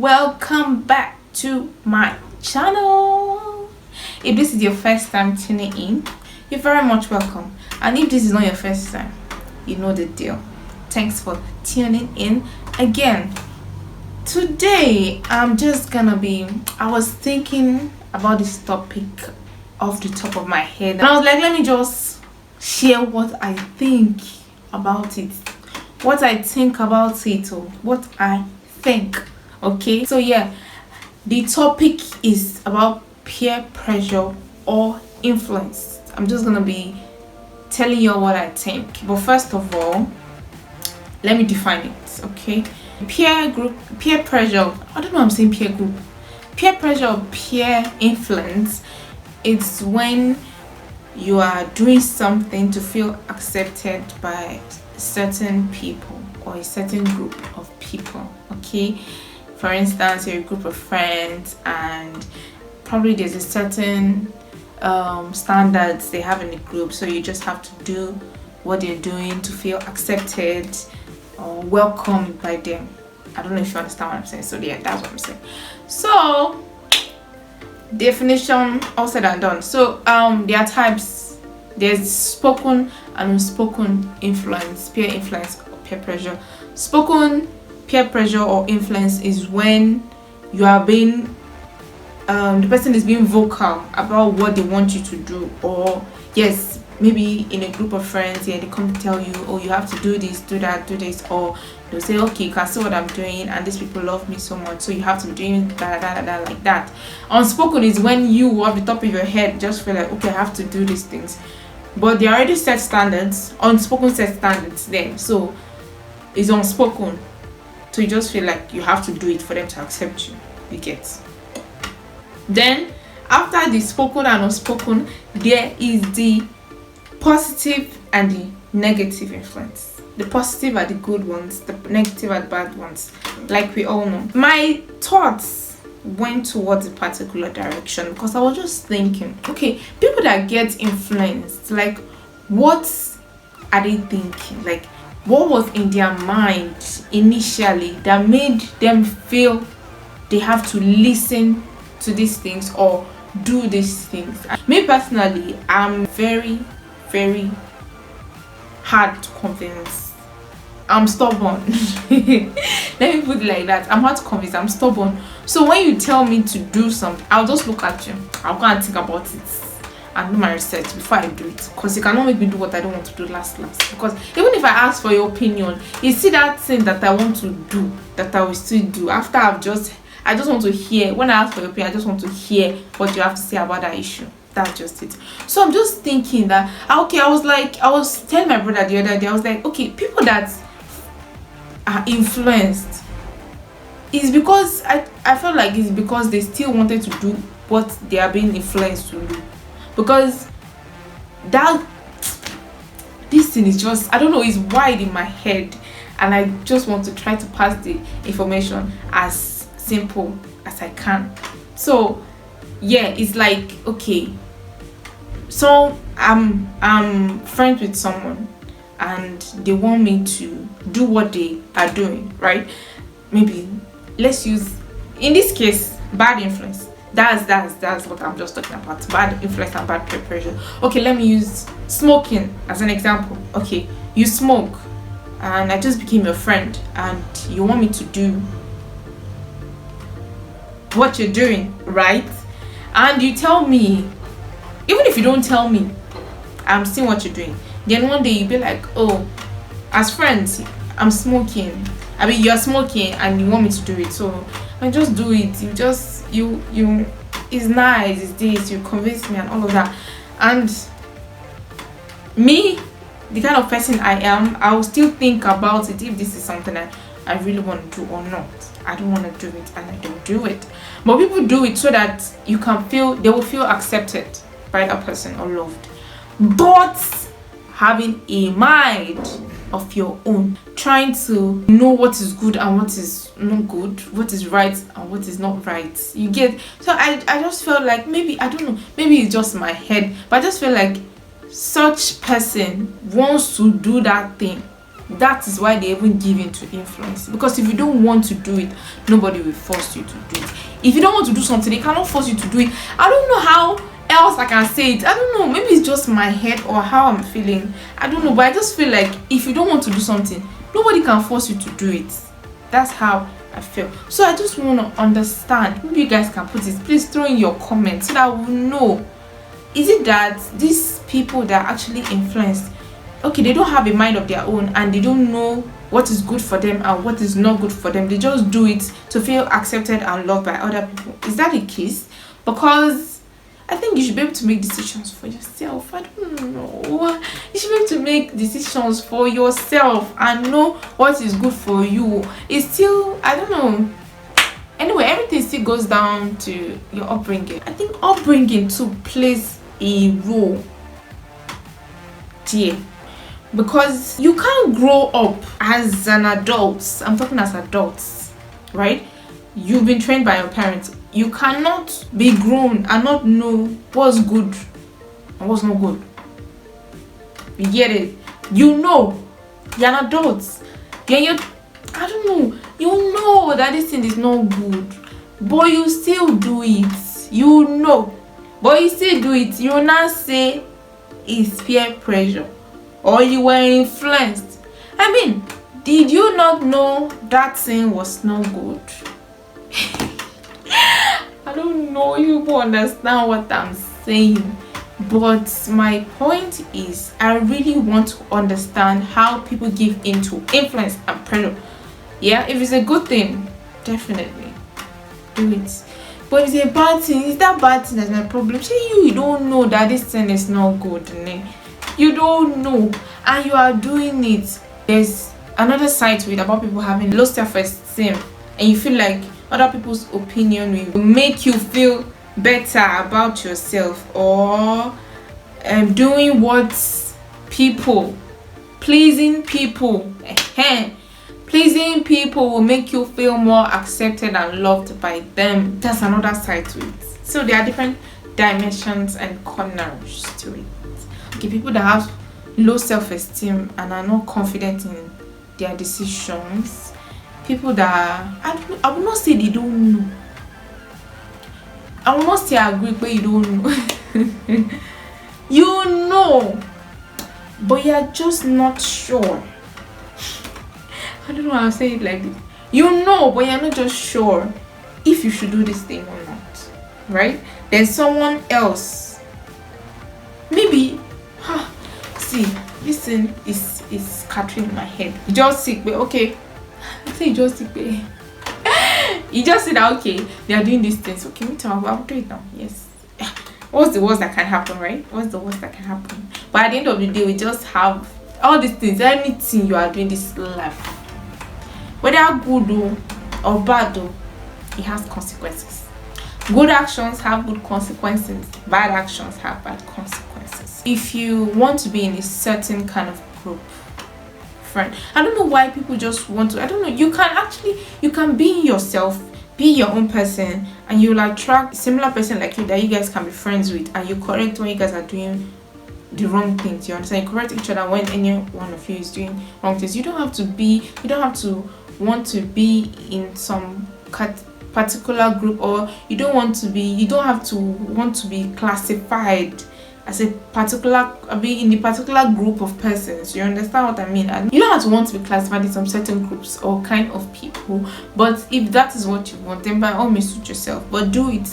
welcome back to my channel. If this is your first time tuning in, you're very much welcome, and if this is not your first time, you know the deal. Thanks for tuning in again. Today I was thinking about this topic off the top of my head, and I was like, let me just share what I think about it, or what I think. Okay, so yeah, the topic is about peer pressure or influence. I'm just gonna be telling you what I think, but first of all, let me define it. Okay, peer pressure, I don't know why I'm saying peer group, peer pressure or peer influence. It's when you are doing something to feel accepted by certain people or a certain group of people. Okay, for instance, you're a group of friends and probably there's a certain standards they have in the group, so you just have to do what they're doing to feel accepted or welcomed by them. I don't know if you understand what I'm saying. So yeah, that's what I'm saying. So definition all said and done. So there are types. There's spoken and unspoken influence, peer influence or peer pressure. Spoken peer pressure or influence is when you are being the person is being vocal about what they want you to do, or yes, maybe in a group of friends, yeah, they come to tell you, oh, you have to do this, do that, do this, or they'll say, okay, you can see what I'm doing and these people love me so much, so you have to be doing that like that. Unspoken is when you off the top of your head just feel like, okay, I have to do these things, but they already set standards. Unspoken set standards there, so it's unspoken, so you just feel like you have to do it for them to accept you. You get. Then after the spoken and unspoken, there is the positive and the negative influence. The positive are the good ones, the negative are the bad ones, like we all know. My thoughts went towards a particular direction because I was just thinking, okay, people that get influenced, like, what are they thinking? Like, what was in their mind initially that made them feel they have to listen to these things or do these things? Me personally, I'm very hard to convince. I'm stubborn. Let me put it like that. I'm hard to convince. I'm stubborn. So when you tell me to do something, I'll just look at you. I'll go and think about it and do my research before I do it, because you cannot make me do what I don't want to do last. Because even if I ask for your opinion, you see that thing that I want to do, that I will still do after I just want to hear. When I ask for your opinion, I just want to hear what you have to say about that issue. That's just it. So I'm just thinking that, okay, I was telling my brother the other day, I was like, okay, people that are influenced is because I felt like it's because they still wanted to do what they are being influenced to do. Because this thing is just, I don't know, it's wide in my head, and I just want to try to pass the information as simple as I can. So yeah, it's like, okay, so I'm friends with someone and they want me to do what they are doing, right? Maybe let's use, in this case, bad influence. That's what I'm just talking about. Bad influence and bad peer pressure. Okay, let me use smoking as an example. Okay, you smoke and I just became your friend and you want me to do what you're doing, right? And you tell me, even if you don't tell me, I'm seeing what you're doing. Then one day you'll be like, oh, as friends, I'm smoking. I mean, you're smoking and you want me to do it, so I just do it. You it's nice, it's this, you convince me and all of that. And me, the kind of person I am, I will still think about it if this is something I really want to do or not. I don't want to do it and I don't do it. But people do it so that they will feel accepted by that person or loved. But having a mind of your own, trying to know what is good and what is not good, what is right and what is not right. You get? So I just felt like, maybe, I don't know, maybe it's just my head, but I just feel like such person wants to do that thing That is why they even give in to influence. Because if you don't want to do it, nobody will force you to do it. If you don't want to do something, they cannot force you to do it. I don't know how else I can say it. I don't know, maybe it's just my head or how I'm feeling. I don't know, but I just feel like if you don't want to do something, nobody can force you to do it. That's how I feel. So I just want to understand. Maybe you guys can put it. Please throw in your comments so that we'll know. Is it that these people that are actually influenced, okay, they don't have a mind of their own and they don't know what is good for them and what is not good for them? They just do it to feel accepted and loved by other people. Is that the case? Because I think you should be able to make decisions for yourself. I don't know. You should be able to make decisions for yourself and know what is good for you. It's still, I don't know. Anyway, everything still goes down to your upbringing. I think upbringing too plays a role there. Because you can't grow up as an adult. I'm talking as adults, right? You've been trained by your parents. You cannot be grown and not know what's good and what's not good. You get it? You know, you're an adult. I don't know. You know that this thing is not good, but you still do it. You know, but you still do it. You now say it's peer pressure or you were influenced. I mean, did you not know that thing was not good? I don't know if you understand what I'm saying, but my point is I really want to understand how people give into influence and pressure. Yeah, if it's a good thing, definitely do it. But if it's a bad thing, is that bad thing that's my problem? Say you don't know that this thing is not good, né? You don't know and you are doing it. There's another side to it about people having low self-esteem and you feel like other people's opinion will make you feel better about yourself, or doing what people, pleasing people will make you feel more accepted and loved by them. That's another side to it. So there are different dimensions and corners to it. Okay, people that have low self-esteem and are not confident in their decisions, people that I will not say they don't know. I will not say I agree, but you don't know. You know, but you're just not sure. I don't know how to say it like this. You know, but you're not just sure if you should do this thing or not. Right? There's someone else. Maybe, see, this thing is scattering in my head. You just sick, but okay. I say you just sick, but you just say that okay, they are doing these things. Okay, me too, I'll do it now. Yes. What's the worst that can happen, right? What's the worst that can happen? But at the end of the day, we just have all these things. Anything you are doing this life, whether good or bad, it has consequences. Good actions have good consequences. Bad actions have bad consequences. If you want to be in a certain kind of group, friend, I don't know why people just want to. I don't know. You can be yourself, be your own person, and you'll attract a similar person like you that you guys can be friends with, and you correct when you guys are doing the wrong things. You understand? You correct each other when any one of you is doing wrong things. You don't have to want to be in some particular group, or you don't have to want to be classified as a particular, be in a particular group of persons. You understand what I mean? And you don't have to want to be classified in some certain groups or kind of people. But if that is what you want, then by all means suit yourself, but do it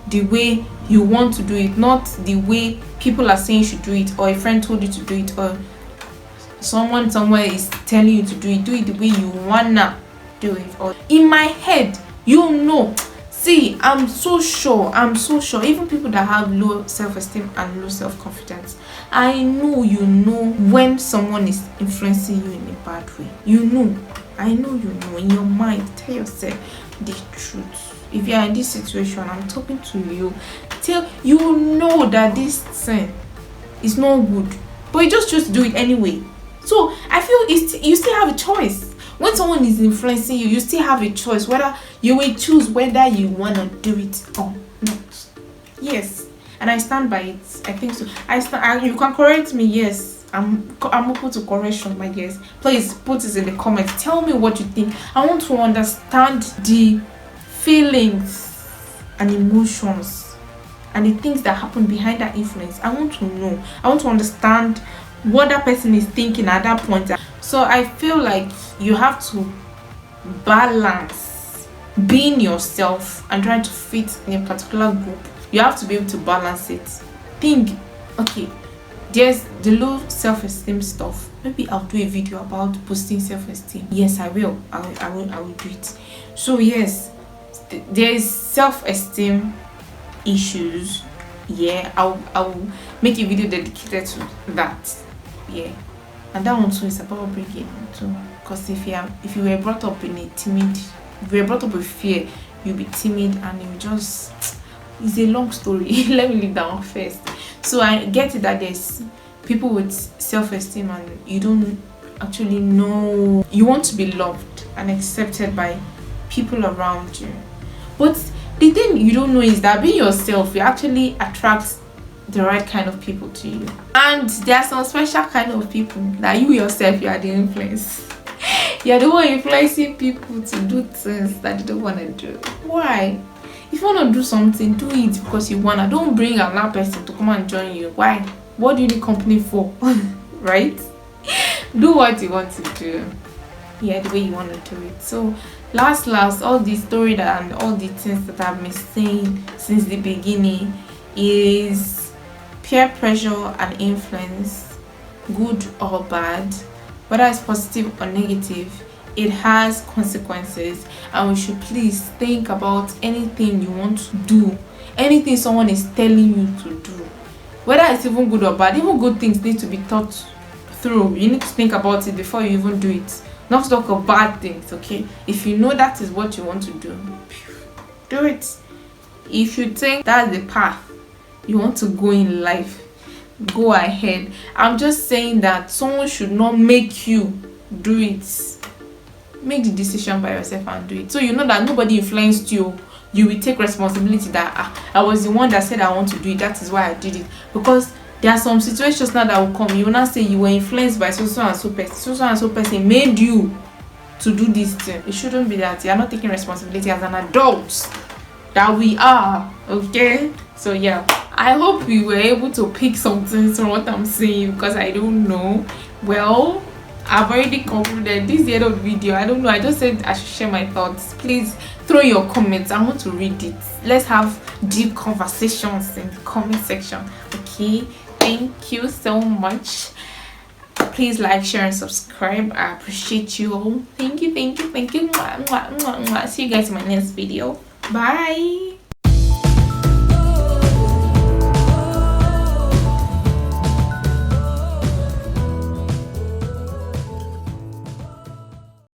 the way you want to do it, not the way people are saying you should do it, or a friend told you to do it, or someone somewhere is telling you to do it. Do it the way you wanna do it. Or in my head, you know. See, I'm so sure, even people that have low self-esteem and low self-confidence, I know you know when someone is influencing you in a bad way. I know you know in your mind. Tell yourself the truth. If you are in this situation, I'm talking to you, you know that this thing is not good, but you just choose to do it anyway. So I feel you still have a choice. When someone is influencing you, you still have a choice whether you will choose whether you want to do it or not. Yes, and I stand by it. I think so. You can correct me. Yes, I'm open to correction, my dears. Please put it in the comments. Tell me what you think. I want to understand the feelings and emotions and the things that happen behind that influence. I want to know. I want to understand what that person is thinking at that point. So I feel like you have to balance being yourself and trying to fit in a particular group. You have to be able to balance it. Think, okay, there's the low self-esteem stuff. Maybe I'll do a video about boosting self-esteem. Yes, I will. I will do it. So yes, there is self-esteem issues. Yeah, I'll make a video dedicated to that. Yeah, and that one too is about upbringing too. Because if you were brought up in a timid, if you were brought up with fear, you'll be timid and you just, it's a long story. Let me leave that one first. So I get it that there's people with self-esteem and you don't actually know, you want to be loved and accepted by people around you. But the thing you don't know is that being yourself, you actually attract the right kind of people to you. And there are some special kind of people that you yourself, you are the influence. You're the one influencing people to do things that they don't want to do. Why? If you want to do something, do it because you wanna. Don't bring another person to come and join you. Why? What do you need company for? Right? Do what you want to do. Yeah, the way you want to do it. So last, all the story that and all the things that I've been saying since the beginning is peer pressure and influence, good or bad, whether it's positive or negative, it has consequences, and we should please think about anything you want to do, anything someone is telling you to do, whether it's even good or bad. Even good things need to be thought through. You need to think about it before you even do it, not to talk of bad things. Okay, if you know that is what you want to do it. If you think that's the path you want to go in life, go ahead. I'm just saying that someone should not make you do it. Make the decision by yourself and do it, so you know that nobody influenced you. You will take responsibility that I was the one that said I want to do it, that is why I did it. Because there are some situations now that will come, you will not say you were influenced by so and so person made you to do this thing. It shouldn't be that. You are not taking responsibility as an adult that we are. Okay, so yeah, I hope you were able to pick something from what I'm saying, because I don't know. Well, I've already concluded. This is the end of the video. I don't know, I just said I should share my thoughts. Please throw your comments. I want to read it. Let's have deep conversations in the comment section. Okay, thank you so much. Please like, share and subscribe. I appreciate you all. Thank you. See you guys in my next video. Bye.